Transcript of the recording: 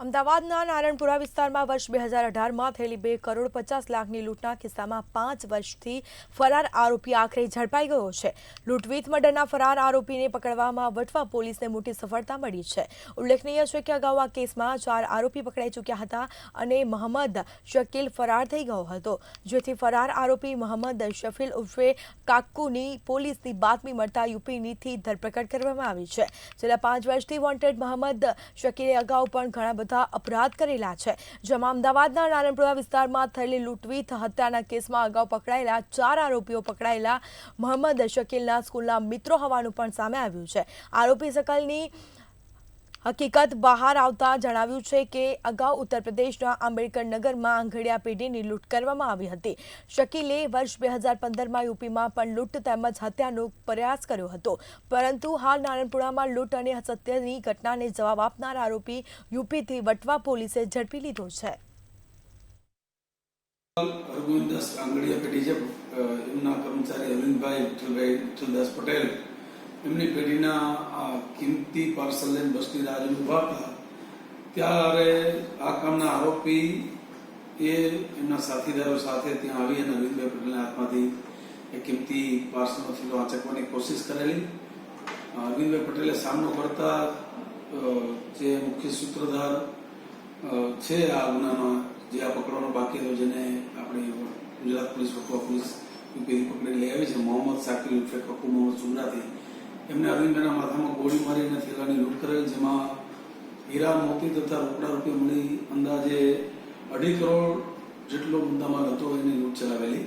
અમદાવાદના નારણપુરા વિસ્તારમાં વર્ષ 2018માં થયેલી 2 કરોડ 50 લાખની લૂંટના કિસ્સામાં 5 વર્ષથી ફરાર આરોપી આખરે ઝડપાઈ ગયો છે। લૂંટ વિથ મર્ડરના ફરાર આરોપીને પકડવામાં વટવા પોલીસને મોટી સફળતા મળી છે। ઉલ્લેખનીય છે કે અગાઉ આ કેસમાં 4 આરોપી પકડાઈ ચૂક્યા હતા અને મોહમ્મદ શકીલ ફરાર થઈ ગયો હતો, જેથી ફરાર આરોપી મોહમ્મદ શફીલ ઉર્ફે કાક્કુની પોલીસની બાતમી મળતા યુપીથી ધરપકડ કરવામાં આવી છે। છેલ્લા 5 વર્ષથી વોન્ટેડ મોહમ્મદ શકીલે અગાઉ પણ ઘણા अपराध करेला है, जेमां अमदावादना नारણપુરા विस्तारमां थयेली लूंटवीथ हत्याना केसमां अगाऊ पकड़ायेला 4 आरोपीओ पकड़ायेला मोहम्मद शकीलना स्कूलना मित्रों होवानुं पण सामे आव्युं छे। आरोपी शकलनी हकीकत बहार आवता जणाव्युं छे के अगाऊ उत्तर प्रदेशना आंबेडकर नगरमां आंगडिया पेढीनी लूंट करवामां आवी हती। शकीले वर्ष 2015मां यूपीमां पण लूंट तेमज हत्यानो प्रयास कर्यो हतो, परंतु हाल नारણપુરાमां लूंट अने हत्यानी घटनाने जवाब आपनार आरोपी यूपीथी वटवा पोलीसे झड़पी लीधो छे। अरविंददास आंगडिया पेढी जे एमना कर्मचारी अरविंदभाई विठ्ठलदास पटेल एमनी पेढीना किंमती पार्सल लઈને બસની રાહ ઉભા હતા ત્યારે આ કામના આરોપી એ એમના સાથીદારો સાથે ત્યાં આવી અને અરવિંદભાઈ પટેલના હાથમાંથી એ કિંમતી પાર્સલનો થેલો આંચકવાની કોશિશ કરેલી। અરવિંદભાઈ પટેલે સામનો કરતા જે મુખ્ય સૂત્રધાર છે આ ગુનાનો જે આ પકડવાનો બાકી હતો, જેને આપણે ગુજરાત પોલીસ વટવા પોલીસ યુપીથી પકડી લઈ આવી છે, મોહમ્મદ શાકિલ ઉર્ફે કક્કુ મોહમ્મદ સુમરાથી એમને અરવિંદભાઈના માથામાં ગોળી મારીને થેલાની લૂંટ કરેલ, જેમાં હીરા મોતી તથા રોકડા રૂપિયા મળી અંદાજે 2.5 કરોડ જેટલો મુદ્દામાલ હતો એની લૂંટ ચલાવેલી।